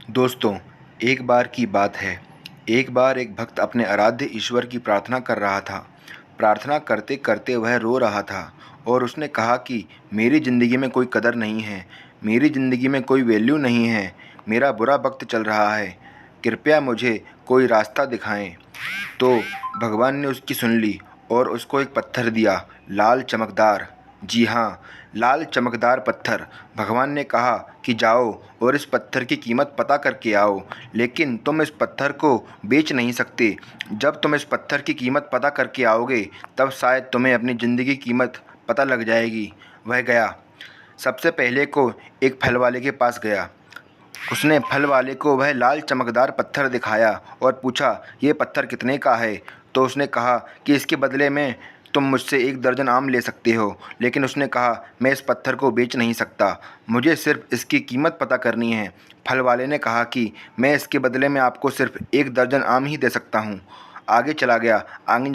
दोस्तों, एक बार की बात है। एक बार एक भक्त अपने आराध्य ईश्वर की प्रार्थना कर रहा था। प्रार्थना करते-करते वह रो रहा था और उसने कहा कि मेरी ज़िंदगी में कोई कदर नहीं है, मेरी ज़िंदगी में कोई वैल्यू नहीं है, मेरा बुरा वक्त चल रहा है, कृपया मुझे कोई रास्ता दिखाएँ। तो भगवान ने उसकी सुन ली और उसको एक पत्थर दिया, लाल चमकदार। जी हाँ, लाल चमकदार पत्थर। भगवान ने कहा कि जाओ और इस पत्थर की कीमत पता करके आओ, लेकिन तुम इस पत्थर को बेच नहीं सकते। जब तुम इस पत्थर की कीमत पता करके आओगे, तब शायद तुम्हें अपनी ज़िंदगी की कीमत पता लग जाएगी। वह गया। सबसे पहले को एक फल वाले के पास गया। उसने फल वाले को वह लाल चमकदार पत्थर दिखाया और पूछा, ये पत्थर कितने का है? तो उसने कहा कि इसके बदले में तुम मुझसे 1 दर्जन आम ले सकते हो। लेकिन उसने कहा, मैं इस पत्थर को बेच नहीं सकता, मुझे सिर्फ इसकी कीमत पता करनी है। फल वाले ने कहा कि मैं इसके बदले में आपको सिर्फ 1 दर्जन आम ही दे सकता हूँ। आगे चला गया। आगे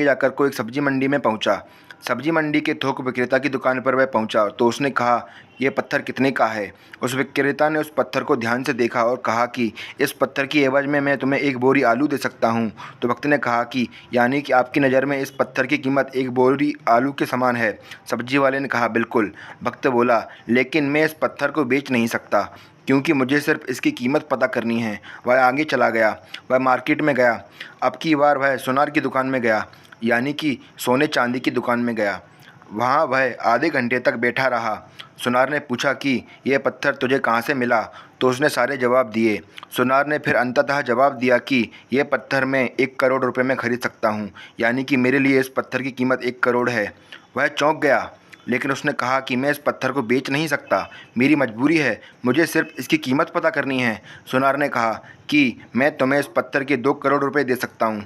जाकर को एक सब्जी मंडी में पहुँचा। सब्जी मंडी के थोक विक्रेता की दुकान पर वह पहुंचा तो उसने कहा, यह पत्थर कितने का है? उस विक्रेता ने उस पत्थर को ध्यान से देखा और कहा कि इस पत्थर की एवज में मैं तुम्हें 1 बोरी आलू दे सकता हूं। तो भक्त ने कहा कि यानी कि आपकी नज़र में इस पत्थर की कीमत 1 बोरी आलू के समान है? सब्जी वाले ने कहा, बिल्कुल। भक्त बोला, लेकिन मैं इस पत्थर को बेच नहीं सकता, क्योंकि मुझे सिर्फ इसकी कीमत पता करनी है। वह आगे चला गया। वह मार्केट में गया। अब की बार वह सुनार की दुकान में गया, यानी कि सोने चांदी की दुकान में गया। वहाँ वह आधे घंटे तक बैठा रहा। सुनार ने पूछा कि यह पत्थर तुझे कहाँ से मिला? तो उसने सारे जवाब दिए। सुनार ने फिर अंततः जवाब दिया कि यह पत्थर मैं 1 करोड़ रुपए में खरीद सकता हूँ, यानी कि मेरे लिए इस पत्थर की कीमत 1 करोड़ है। वह चौंक गया, लेकिन उसने कहा कि मैं इस पत्थर को बेच नहीं सकता, मेरी मजबूरी है, मुझे सिर्फ इसकी कीमत पता करनी है। सुनार ने कहा कि मैं तुम्हें इस पत्थर के 2 करोड़ रुपए दे सकता हूँ।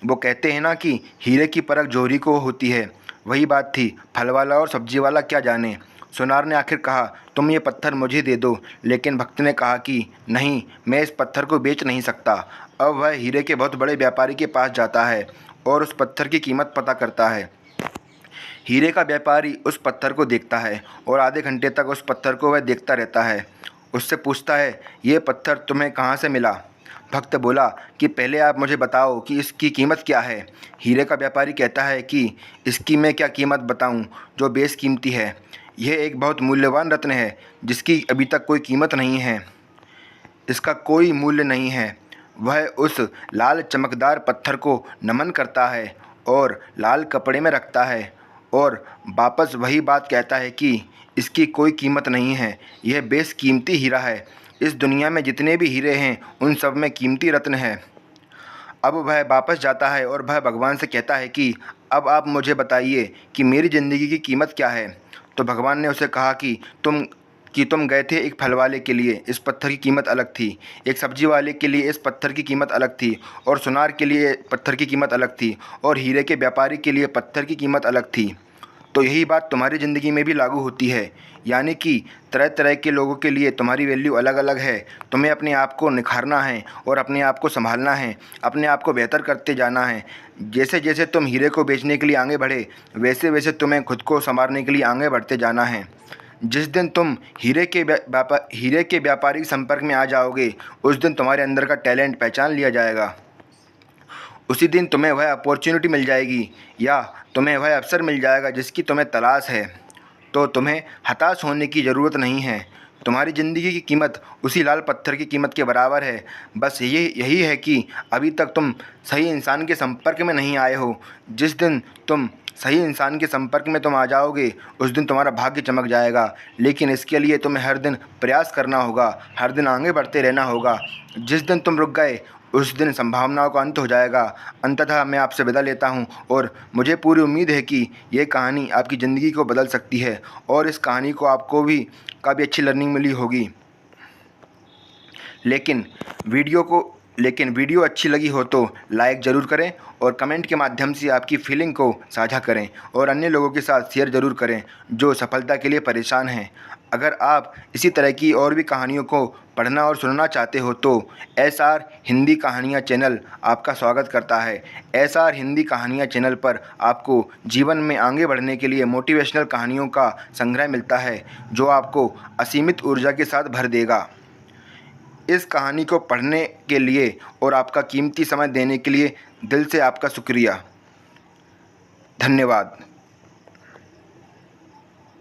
वो कहते हैं ना कि हीरे की परख जौहरी को होती है, वही बात थी। फल वाला और सब्जी वाला क्या जाने। सुनार ने आखिर कहा, तुम ये पत्थर मुझे दे दो। लेकिन भक्त ने कहा कि नहीं, मैं इस पत्थर को बेच नहीं सकता। अब वह हीरे के बहुत बड़े व्यापारी के पास जाता है और उस पत्थर की कीमत पता करता है। हीरे का व्यापारी उस पत्थर को देखता है और आधे घंटे तक उस पत्थर को वह देखता रहता है। उससे पूछता है, ये पत्थर तुम्हें कहाँ से मिला? भक्त बोला कि पहले आप मुझे बताओ कि इसकी कीमत क्या है। हीरे का व्यापारी कहता है कि इसकी मैं क्या कीमत बताऊं, जो बेशकीमती है। यह एक बहुत मूल्यवान रत्न है, जिसकी अभी तक कोई कीमत नहीं है, इसका कोई मूल्य नहीं है। वह उस लाल चमकदार पत्थर को नमन करता है और लाल कपड़े में रखता है और वापस वही बात कहता है कि इसकी कोई कीमत नहीं है, यह बेशकीमती हीरा है। इस दुनिया में जितने भी हीरे हैं, उन सब में कीमती रत्न है। अब वह वापस जाता है और वह भगवान से कहता है कि अब आप मुझे बताइए कि मेरी ज़िंदगी की कीमत क्या है। तो भगवान ने उसे कहा कि तुम गए थे एक फल वाले के लिए, इस पत्थर की कीमत अलग थी। एक सब्जी वाले के लिए इस पत्थर की कीमत अलग थी और सुनार के लिए पत्थर की कीमत अलग थी और हीरे के व्यापारी के लिए पत्थर की कीमत अलग थी। तो यही बात तुम्हारी ज़िंदगी में भी लागू होती है, यानी कि तरह तरह के लोगों के लिए तुम्हारी वैल्यू अलग अलग है। तुम्हें अपने आप को निखारना है और अपने आप को संभालना है, अपने आप को बेहतर करते जाना है। जैसे जैसे तुम हीरे को बेचने के लिए आगे बढ़े, वैसे वैसे तुम्हें खुद को संवारने के लिए आगे बढ़ते जाना है। जिस दिन तुम हीरे के व्यापारिक संपर्क में आ जाओगे, उस दिन तुम्हारे अंदर का टैलेंट पहचान लिया जाएगा। उसी दिन तुम्हें वह अपॉर्चुनिटी मिल जाएगी या तुम्हें वह अवसर मिल जाएगा जिसकी तुम्हें तलाश है। तो तुम्हें हताश होने की ज़रूरत नहीं है। तुम्हारी ज़िंदगी की कीमत उसी लाल पत्थर की कीमत के बराबर है। बस यही है कि अभी तक तुम सही इंसान के संपर्क में नहीं आए हो। जिस दिन तुम सही इंसान के संपर्क में तुम आ जाओगे, उस दिन तुम्हारा भाग्य चमक जाएगा। लेकिन इसके लिए तुम्हें हर दिन प्रयास करना होगा, हर दिन आगे बढ़ते रहना होगा। जिस दिन तुम रुक गए, उस दिन संभावनाओं का अंत हो जाएगा। अंततः मैं आपसे विदा लेता हूं और मुझे पूरी उम्मीद है कि ये कहानी आपकी ज़िंदगी को बदल सकती है और इस कहानी को आपको भी काफ़ी अच्छी लर्निंग मिली होगी। लेकिन वीडियो अच्छी लगी हो तो लाइक ज़रूर करें और कमेंट के माध्यम से आपकी फीलिंग को साझा करें और अन्य लोगों के साथ शेयर ज़रूर करें जो सफलता के लिए परेशान हैं। अगर आप इसी तरह की और भी कहानियों को पढ़ना और सुनना चाहते हो तो SR हिंदी कहानियाँ चैनल आपका स्वागत करता है। SR हिंदी कहानियाँ चैनल पर आपको जीवन में आगे बढ़ने के लिए मोटिवेशनल कहानियों का संग्रह मिलता है, जो आपको असीमित ऊर्जा के साथ भर देगा। इस कहानी को पढ़ने के लिए और आपका कीमती समय देने के लिए दिल से आपका शुक्रिया। धन्यवाद।